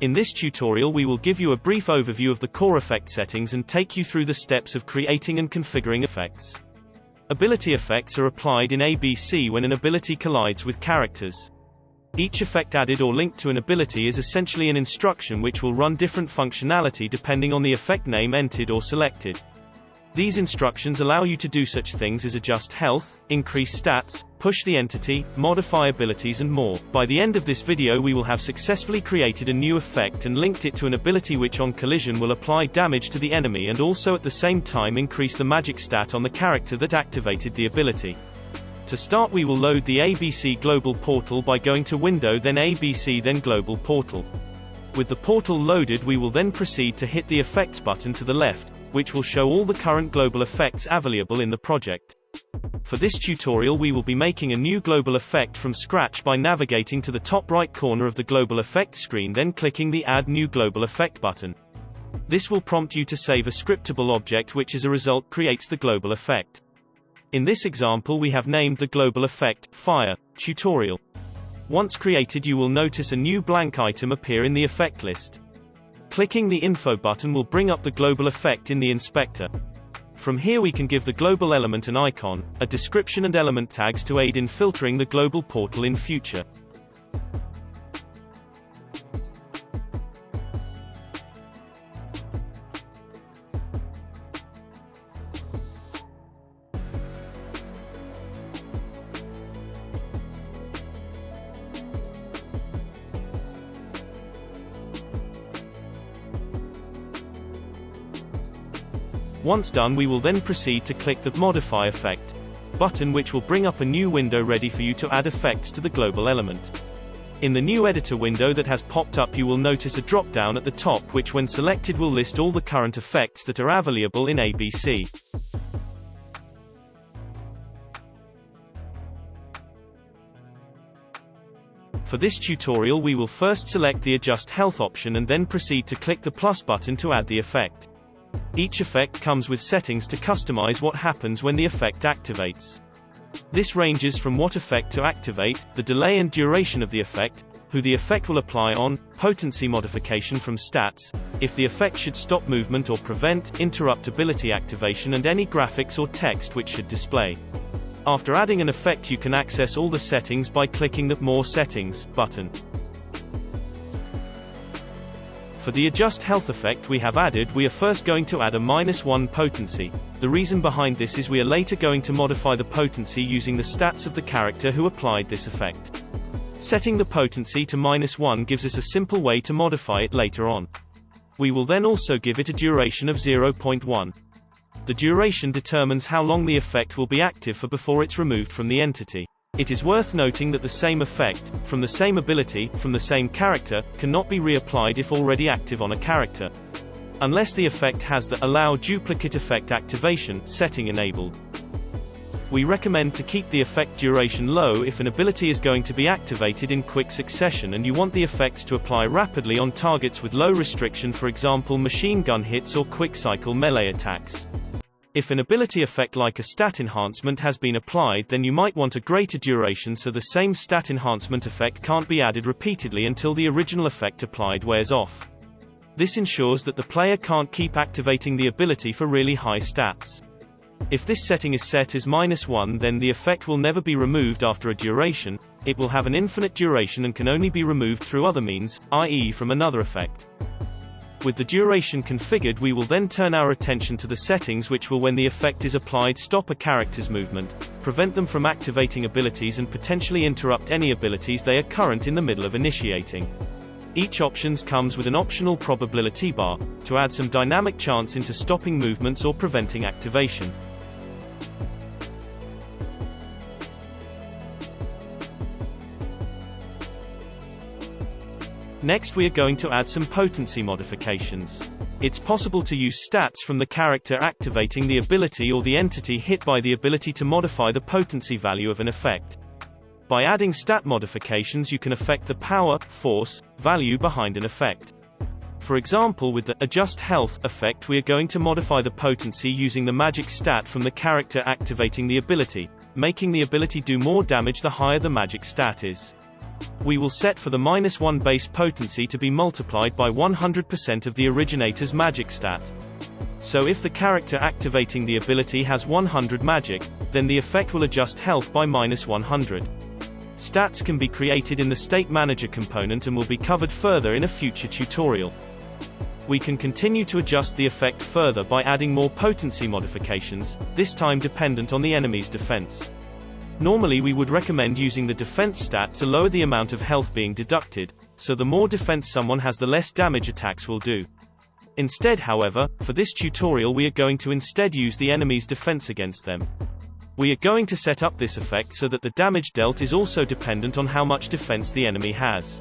In this tutorial we will give you a brief overview of the core effect settings and take you through the steps of creating and configuring effects. Ability effects are applied in ABC when an ability collides with characters. Each effect added or linked to an ability is essentially an instruction which will run different functionality depending on the effect name entered or selected. These instructions allow you to do such things as adjust health, increase stats, push the entity, modify abilities and more. By the end of this video we will have successfully created a new effect and linked it to an ability which on collision will apply damage to the enemy and also at the same time increase the magic stat on the character that activated the ability. To start we will load the ABC Global Portal by going to Window then ABC then Global Portal. With the portal loaded we will then proceed to hit the Effects button to the left, which will show all the current global effects available in the project. For this tutorial we will be making a new global effect from scratch by navigating to the top right corner of the global effect screen then clicking the Add New Global Effect button. This will prompt you to save a scriptable object which as a result creates the global effect. In this example we have named the global effect, Fire, Tutorial. Once created you will notice a new blank item appear in the effect list. Clicking the Info button will bring up the global effect in the inspector. From here we can give the global element an icon, a description and element tags to aid in filtering the global portal in future. Once done we will then proceed to click the Modify Effect button which will bring up a new window ready for you to add effects to the global element. In the new editor window that has popped up you will notice a drop-down at the top which when selected will list all the current effects that are available in ABC. For this tutorial we will first select the Adjust Health option and then proceed to click the plus button to add the effect. Each effect comes with settings to customize what happens when the effect activates. This ranges from what effect to activate, the delay and duration of the effect, who the effect will apply on, potency modification from stats, if the effect should stop movement or prevent, interrupt ability activation and any graphics or text which should display. After adding an effect you can access all the settings by clicking the More Settings button. For the Adjust Health effect we have added we are first going to add a -1 potency. The reason behind this is we are later going to modify the potency using the stats of the character who applied this effect. Setting the potency to -1 gives us a simple way to modify it later on. We will then also give it a duration of 0.1. The duration determines how long the effect will be active for before it's removed from the entity. It is worth noting that the same effect, from the same ability, from the same character, cannot be reapplied if already active on a character. Unless the effect has the Allow Duplicate Effect Activation setting enabled. We recommend to keep the effect duration low if an ability is going to be activated in quick succession and you want the effects to apply rapidly on targets with low restriction, for example machine gun hits or quick cycle melee attacks. If an ability effect like a stat enhancement has been applied then you might want a greater duration so the same stat enhancement effect can't be added repeatedly until the original effect applied wears off. This ensures that the player can't keep activating the ability for really high stats. If this setting is set as -1 then the effect will never be removed after a duration, it will have an infinite duration and can only be removed through other means, i.e. from another effect. With the duration configured we will then turn our attention to the settings which will when the effect is applied stop a character's movement, prevent them from activating abilities and potentially interrupt any abilities they are current in the middle of initiating. Each options comes with an optional probability bar, to add some dynamic chance into stopping movements or preventing activation. Next we are going to add some potency modifications. It's possible to use stats from the character activating the ability or the entity hit by the ability to modify the potency value of an effect. By adding stat modifications you can affect the power, force, value behind an effect. For example with the Adjust Health effect we are going to modify the potency using the magic stat from the character activating the ability, making the ability do more damage the higher the magic stat is. We will set for the -1 base potency to be multiplied by 100% of the originator's magic stat. So if the character activating the ability has 100 magic, then the effect will adjust health by -100. Stats can be created in the State Manager component and will be covered further in a future tutorial. We can continue to adjust the effect further by adding more potency modifications, this time dependent on the enemy's defense. Normally we would recommend using the defense stat to lower the amount of health being deducted, so the more defense someone has the less damage attacks will do. Instead, however, for this tutorial we are going to instead use the enemy's defense against them. We are going to set up this effect so that the damage dealt is also dependent on how much defense the enemy has.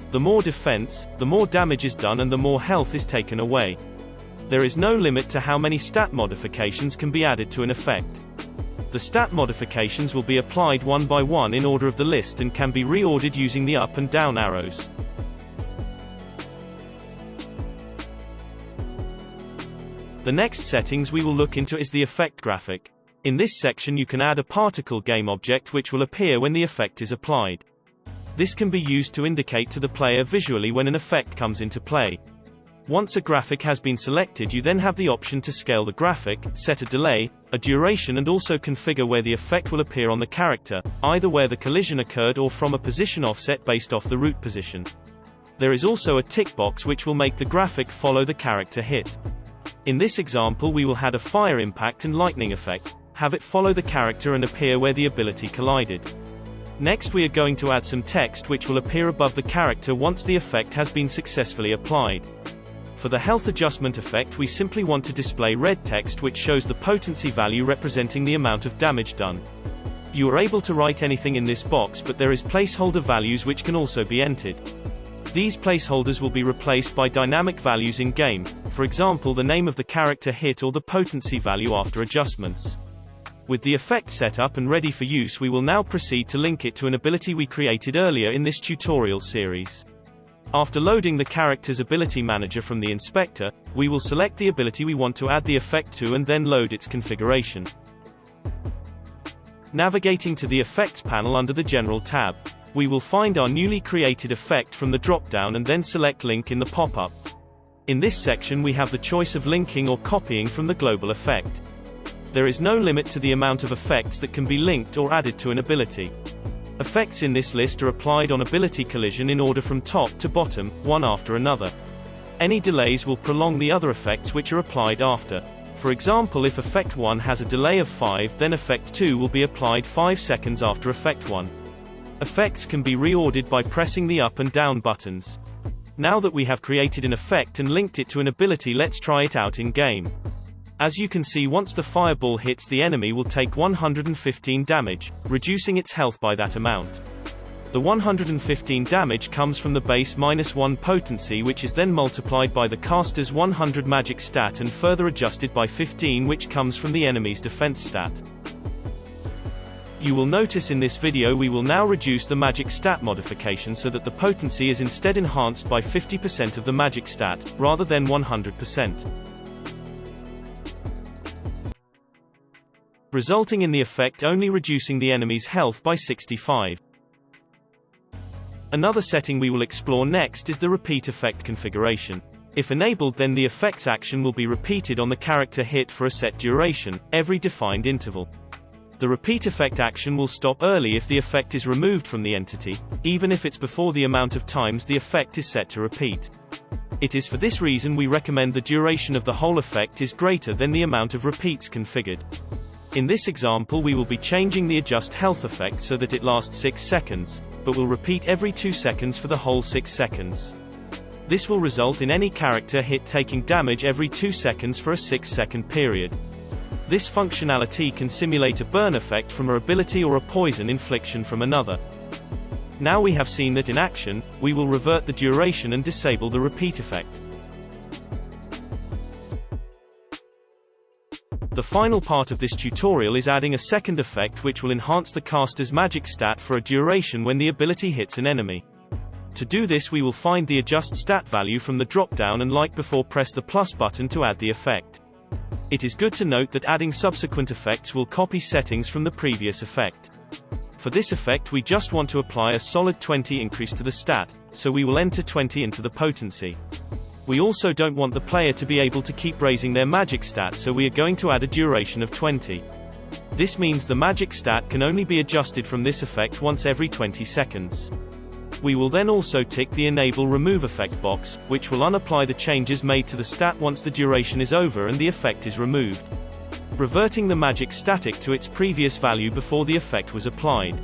The more defense, the more damage is done and the more health is taken away. There is no limit to how many stat modifications can be added to an effect. The stat modifications will be applied one by one in order of the list and can be reordered using the up and down arrows. The next settings we will look into is the effect graphic. In this section you can add a particle game object which will appear when the effect is applied. This can be used to indicate to the player visually when an effect comes into play. Once a graphic has been selected, you then have the option to scale the graphic, set a delay, a duration and also configure where the effect will appear on the character, either where the collision occurred or from a position offset based off the root position. There is also a tick box which will make the graphic follow the character hit. In this example we will add a fire impact and lightning effect, have it follow the character and appear where the ability collided. Next we are going to add some text which will appear above the character once the effect has been successfully applied. For the health adjustment effect we simply want to display red text which shows the potency value representing the amount of damage done. You are able to write anything in this box, but there is placeholder values which can also be entered. These placeholders will be replaced by dynamic values in game, for example the name of the character hit or the potency value after adjustments. With the effect set up and ready for use, we will now proceed to link it to an ability we created earlier in this tutorial series. After loading the character's ability manager from the inspector, we will select the ability we want to add the effect to and then load its configuration. Navigating to the Effects panel under the General tab, we will find our newly created effect from the drop-down and then select Link in the pop-up. In this section we have the choice of linking or copying from the global effect. There is no limit to the amount of effects that can be linked or added to an ability. Effects in this list are applied on ability collision in order from top to bottom, one after another. Any delays will prolong the other effects which are applied after. For example, if Effect 1 has a delay of 5, then Effect 2 will be applied 5 seconds after Effect 1. Effects can be reordered by pressing the up and down buttons. Now that we have created an effect and linked it to an ability, let's try it out in game. As you can see, once the fireball hits, the enemy will take 115 damage, reducing its health by that amount. The 115 damage comes from the base -1 potency, which is then multiplied by the caster's 100 magic stat and further adjusted by 15, which comes from the enemy's defense stat. You will notice in this video we will now reduce the magic stat modification so that the potency is instead enhanced by 50% of the magic stat, rather than 100%. Resulting in the effect only reducing the enemy's health by 65. Another setting we will explore next is the repeat effect configuration. If enabled, then the effect's action will be repeated on the character hit for a set duration, every defined interval. The repeat effect action will stop early if the effect is removed from the entity, even if it's before the amount of times the effect is set to repeat. It is for this reason we recommend the duration of the whole effect is greater than the amount of repeats configured. In this example we will be changing the adjust health effect so that it lasts 6 seconds, but will repeat every 2 seconds for the whole 6 seconds. This will result in any character hit taking damage every 2 seconds for a 6-second period. This functionality can simulate a burn effect from a ability or a poison infliction from another. Now we have seen that in action, we will revert the duration and disable the repeat effect. The final part of this tutorial is adding a second effect which will enhance the caster's magic stat for a duration when the ability hits an enemy. To do this we will find the adjust stat value from the drop-down and like before press the plus button to add the effect. It is good to note that adding subsequent effects will copy settings from the previous effect. For this effect we just want to apply a solid 20 increase to the stat, so we will enter 20 into the potency. We also don't want the player to be able to keep raising their magic stat, so we are going to add a duration of 20. This means the magic stat can only be adjusted from this effect once every 20 seconds. We will then also tick the Enable Remove Effect box, which will unapply the changes made to the stat once the duration is over and the effect is removed, reverting the magic static to its previous value before the effect was applied.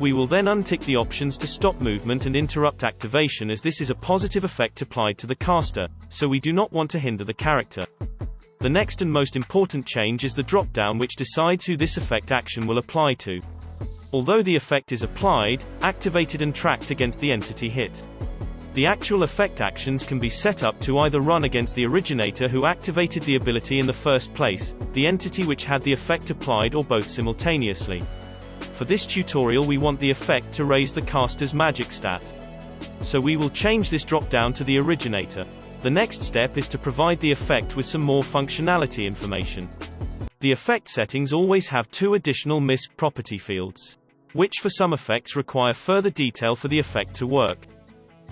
We will then untick the options to stop movement and interrupt activation, as this is a positive effect applied to the caster, so we do not want to hinder the character. The next and most important change is the drop-down, which decides who this effect action will apply to. Although the effect is applied, activated and tracked against the entity hit, the actual effect actions can be set up to either run against the originator who activated the ability in the first place, the entity which had the effect applied, or both simultaneously. For this tutorial we want the effect to raise the caster's magic stat, so we will change this drop-down to the originator. The next step is to provide the effect with some more functionality information. The effect settings always have two additional Misc property fields, which for some effects require further detail for the effect to work.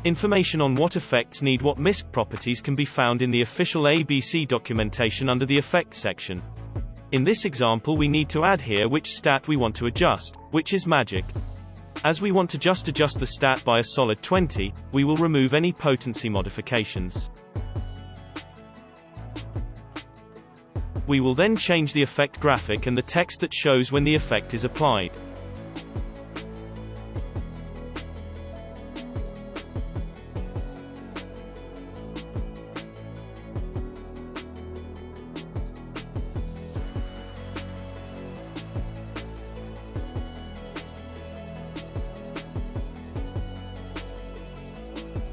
Information on what effects need what Misc properties can be found in the official ABC documentation under the Effects section. In this example we need to add here which stat we want to adjust, which is magic. As we want to just adjust the stat by a solid 20, we will remove any potency modifications. We will then change the effect graphic and the text that shows when the effect is applied.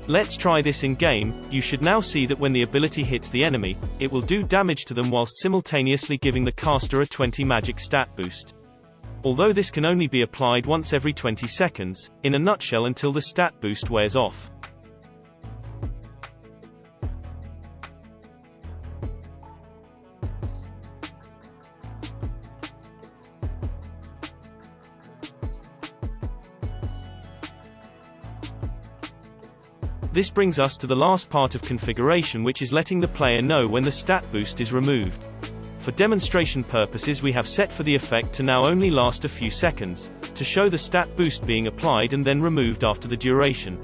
Let's try this in game. You should now see that when the ability hits the enemy, it will do damage to them whilst simultaneously giving the caster a 20 magic stat boost. Although this can only be applied once every 20 seconds, in a nutshell until the stat boost wears off. This brings us to the last part of configuration, which is letting the player know when the stat boost is removed. For demonstration purposes we have set for the effect to now only last a few seconds, to show the stat boost being applied and then removed after the duration.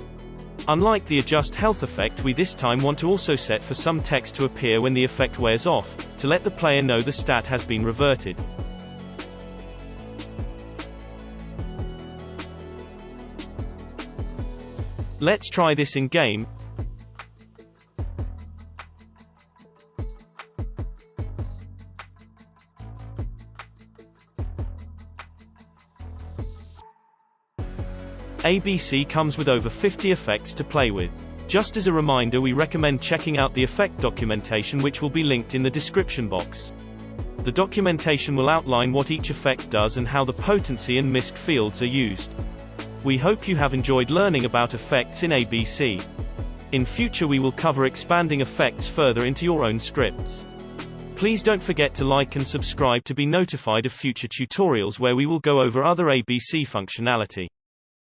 Unlike the Adjust Health effect, we this time want to also set for some text to appear when the effect wears off, to let the player know the stat has been reverted. Let's try this in game. ABC comes with over 50 effects to play with. Just as a reminder, we recommend checking out the effect documentation, which will be linked in the description box. The documentation will outline what each effect does and how the potency and Misc fields are used. We hope you have enjoyed learning about effects in ABC. In future we will cover expanding effects further into your own scripts. Please don't forget to like and subscribe to be notified of future tutorials where we will go over other ABC functionality.